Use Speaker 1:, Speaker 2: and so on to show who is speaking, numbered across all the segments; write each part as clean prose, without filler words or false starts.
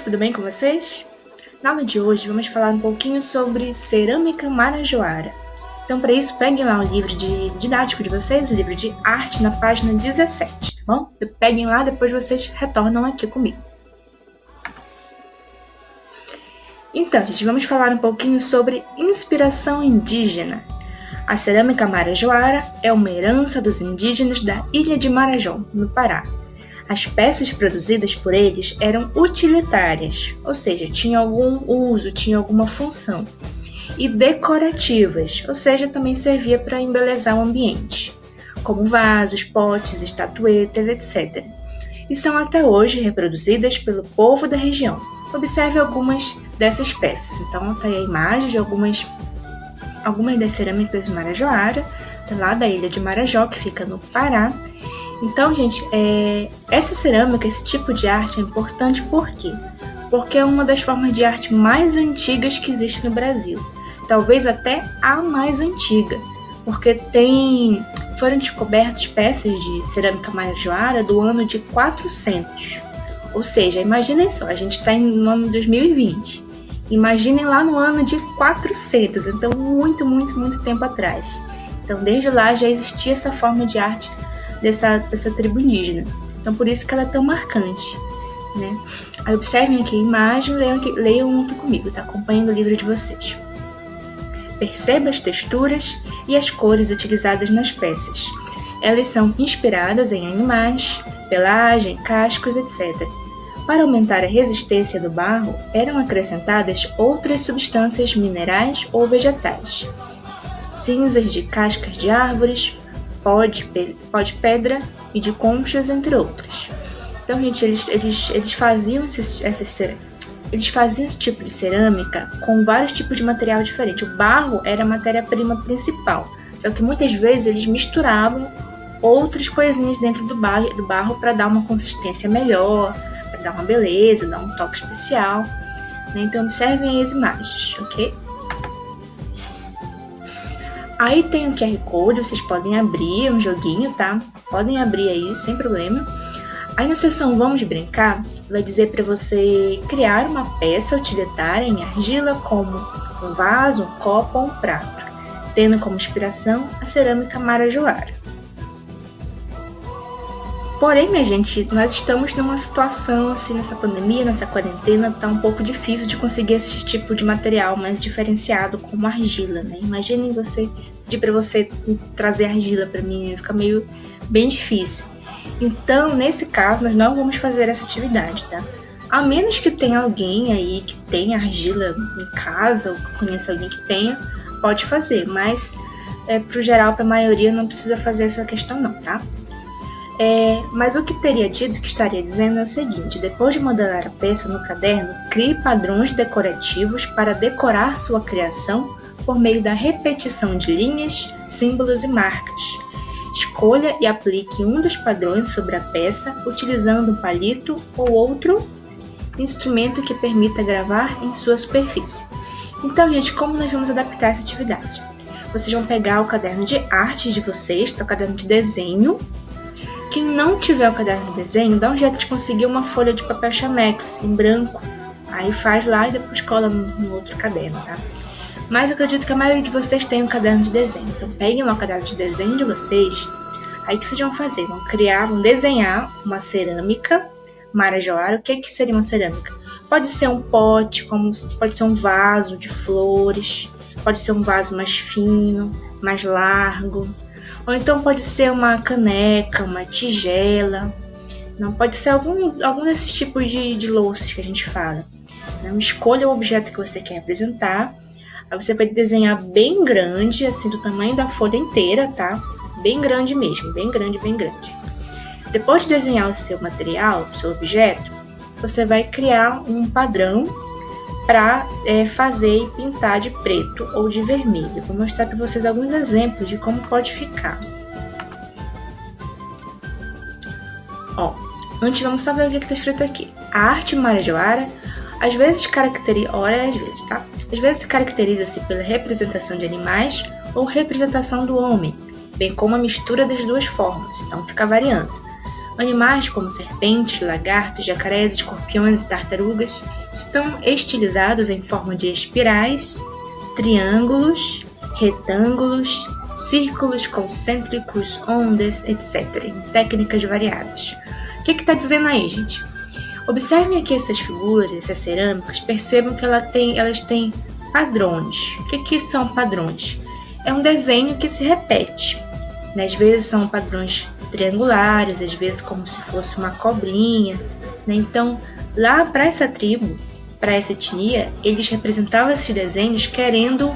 Speaker 1: tudo bem com vocês? Na aula de hoje vamos falar um pouquinho sobre cerâmica marajoara. Então, para isso, peguem lá o livro didático de vocês, o livro de arte, na página 17, tá bom? Peguem lá, depois vocês retornam aqui comigo. Então, gente, vamos falar um pouquinho sobre inspiração indígena. A cerâmica marajoara é uma herança dos indígenas da ilha de Marajó, no Pará. As peças produzidas por eles eram utilitárias, ou seja, tinham algum uso, tinham alguma função, e decorativas, ou seja, também servia para embelezar o ambiente, como vasos, potes, estatuetas, etc. E são até hoje reproduzidas pelo povo da região. Observe algumas dessas peças. Então, está aí a imagem de algumas das cerâmicas de Marajoara, lá da ilha de Marajó, que fica no Pará. Então, gente, essa cerâmica, esse tipo de arte é importante por quê? Porque é uma das formas de arte mais antigas que existe no Brasil. Talvez até a mais antiga, porque foram descobertas peças de cerâmica marajoara do ano de 400. Ou seja, imaginem só, a gente está no ano de 2020. Imaginem lá no ano de 400, então muito, muito, muito tempo atrás. Então, desde lá já existia essa forma de arte dessa tribo indígena. Então, por isso que ela é tão marcante, né? Aí, observem aqui a imagem, leiam aqui comigo, tá? Acompanhando o livro de vocês. Perceba as texturas e as cores utilizadas nas peças. Elas são inspiradas em animais, pelagem, cascos, etc. Para aumentar a resistência do barro, eram acrescentadas outras substâncias minerais ou vegetais. Cinzas de cascas de árvores, pó de pedra e de conchas, entre outras. Então, gente, eles faziam esse tipo de cerâmica com vários tipos de material diferente. O barro era a matéria-prima principal, só que muitas vezes eles misturavam outras coisinhas dentro do barro para dar uma consistência melhor, para dar uma beleza, dar um toque especial, né? Então, observem as imagens, ok? Aí tem o QR Code, vocês podem abrir, é um joguinho, tá? Podem abrir aí, sem problema. Aí na seção Vamos Brincar, vai dizer para você criar uma peça utilitária em argila como um vaso, um copo ou um prato, tendo como inspiração a cerâmica marajoara. Porém, minha gente, nós estamos numa situação, assim, nessa pandemia, nessa quarentena, tá um pouco difícil de conseguir esse tipo de material mais diferenciado como argila, né? Imaginem pedir para você trazer argila para mim, fica bem difícil. Então, nesse caso, nós não vamos fazer essa atividade, tá? A menos que tenha alguém aí que tenha argila em casa, ou que conheça alguém que tenha, pode fazer, mas pro geral, pra maioria, não precisa fazer essa questão não, tá? Mas o que teria dito, que estaria dizendo é o seguinte: depois de modelar a peça no caderno, crie padrões decorativos para decorar sua criação por meio da repetição de linhas, símbolos e marcas. Escolha e aplique um dos padrões sobre a peça utilizando um palito ou outro instrumento que permita gravar em sua superfície. Então, gente, como nós vamos adaptar essa atividade? Vocês vão pegar o caderno de arte de vocês, tá? O caderno de desenho. Quem não tiver o caderno de desenho, dá um jeito de conseguir uma folha de papel chamex em branco. Aí faz lá e depois cola no outro caderno, tá? Mas eu acredito que a maioria de vocês tem um caderno de desenho. Então peguem lá o caderno de desenho de vocês. Aí o que vocês vão fazer? Vão desenhar uma cerâmica marajoara. O que seria uma cerâmica? Pode ser um pote, pode ser um vaso de flores, pode ser um vaso mais fino, mais largo. Ou então pode ser uma caneca, uma tigela. Não, pode ser algum desses tipos de louças que a gente fala. Então, escolha o objeto que você quer apresentar. Aí você vai desenhar bem grande, assim, do tamanho da folha inteira, tá? Bem grande mesmo, bem grande, bem grande. Depois de desenhar o seu material, o seu objeto, você vai criar um padrão para fazer e pintar de preto ou de vermelho. Eu vou mostrar para vocês alguns exemplos de como pode ficar. Ó, antes vamos só ver o que está escrito aqui. A arte marajoara às vezes caracteriza-se pela representação de animais ou representação do homem, bem como a mistura das duas formas, então fica variando. Animais como serpentes, lagartos, jacarés, escorpiões e tartarugas estão estilizados em forma de espirais, triângulos, retângulos, círculos concêntricos, ondas, etc., em técnicas variadas. O que está dizendo aí, gente? Observem aqui essas figuras, essas cerâmicas, percebam que elas têm padrões. O que são padrões? É um desenho que se repete. Né? Às vezes são padrões triangulares, às vezes como se fosse uma cobrinha. Né? Então, lá para essa tribo, para essa etnia, eles representavam esses desenhos querendo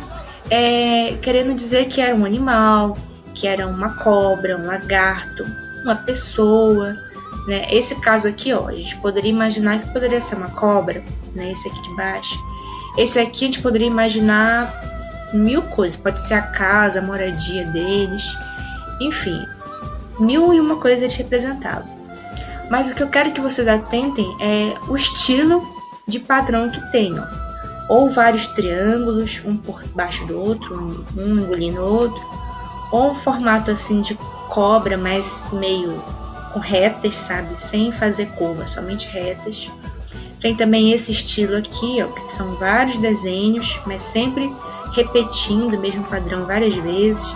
Speaker 1: dizer que era um animal, que era uma cobra, um lagarto, uma pessoa. Né? Esse caso aqui, ó, a gente poderia imaginar que poderia ser uma cobra, né? Esse aqui de baixo. Esse aqui a gente poderia imaginar mil coisas, pode ser a casa, a moradia deles, enfim, 1001 coisas eles representavam. Mas o que eu quero que vocês atentem é o estilo de padrão que tem, ó. Ou vários triângulos, um por baixo do outro, um engolindo o outro, ou um formato assim de cobra, mas meio com retas, sabe, sem fazer curva, somente retas. Tem também esse estilo aqui, ó, que são vários desenhos, mas sempre repetindo o mesmo padrão várias vezes.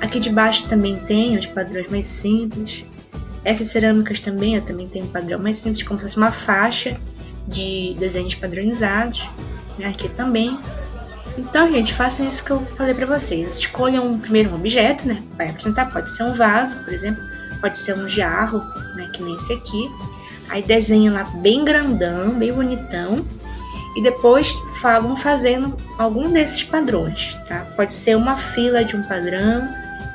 Speaker 1: Aqui de baixo também tem os padrões mais simples. Essas cerâmicas também, ó, também tem um padrão mais simples, como se fosse uma faixa de desenhos padronizados. Aqui também. Então, gente, façam isso que eu falei pra vocês. Escolham primeiro um objeto, né? Vai representar, pode ser um vaso, por exemplo. Pode ser um jarro, né? Que nem esse aqui. Aí desenha lá bem grandão, bem bonitão. E depois vão fazendo algum desses padrões, tá? Pode ser uma fila de um padrão,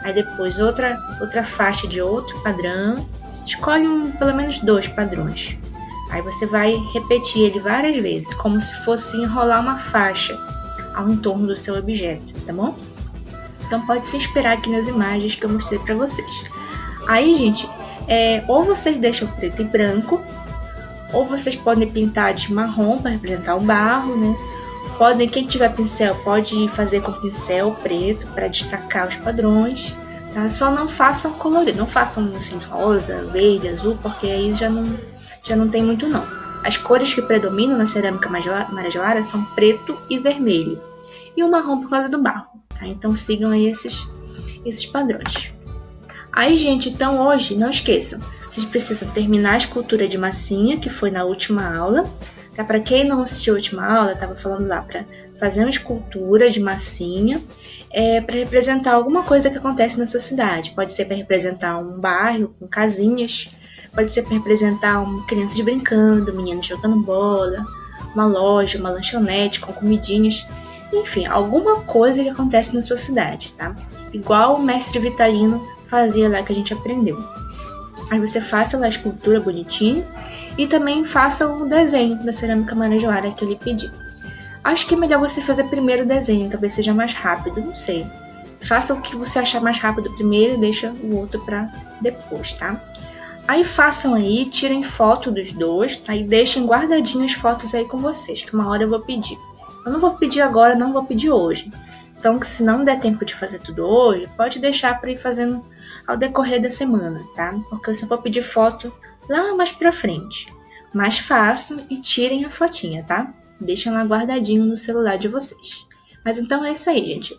Speaker 1: aí depois outra faixa de outro padrão. Escolhe pelo menos 2 padrões. Aí você vai repetir ele várias vezes, como se fosse enrolar uma faixa ao entorno do seu objeto, tá bom? Então pode se inspirar aqui nas imagens que eu mostrei para vocês. Aí, gente, ou vocês deixam preto e branco, ou vocês podem pintar de marrom para representar o barro, né? Quem tiver pincel pode fazer com pincel preto para destacar os padrões, tá? Só não façam colorido, não façam assim rosa, verde, azul, porque aí já não tem muito não. As cores que predominam na cerâmica Marajoara são preto e vermelho, e o marrom por causa do barro, tá? Então sigam aí esses padrões. Aí, gente, então hoje, não esqueçam, vocês precisam terminar a escultura de massinha, que foi na última aula. Tá? Para quem não assistiu a última aula, eu estava falando lá para fazer uma escultura de massinha para representar alguma coisa que acontece na sua cidade. Pode ser para representar um bairro com casinhas, pode ser para representar crianças brincando, meninos jogando bola, uma loja, uma lanchonete com comidinhas, enfim, alguma coisa que acontece na sua cidade, tá? Igual o mestre Vitalino fazia lá que a gente aprendeu. Aí você faça lá a escultura bonitinho e também faça o desenho da cerâmica Marajoara que ele pediu. Acho que é melhor você fazer primeiro o desenho, talvez seja mais rápido, não sei. Faça o que você achar mais rápido primeiro e deixa o outro para depois, tá? Aí façam aí, tirem foto dos dois, tá? E deixem guardadinhas as fotos aí com vocês, que uma hora eu vou pedir. Eu não vou pedir agora, não vou pedir hoje. Então, se não der tempo de fazer tudo hoje, pode deixar para ir fazendo ao decorrer da semana, tá? Porque eu só vou pedir foto lá mais pra frente. Mas façam e tirem a fotinha, tá? Deixem lá guardadinho no celular de vocês. Mas então é isso aí, gente.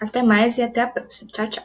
Speaker 1: Até mais e até a próxima. Tchau, tchau.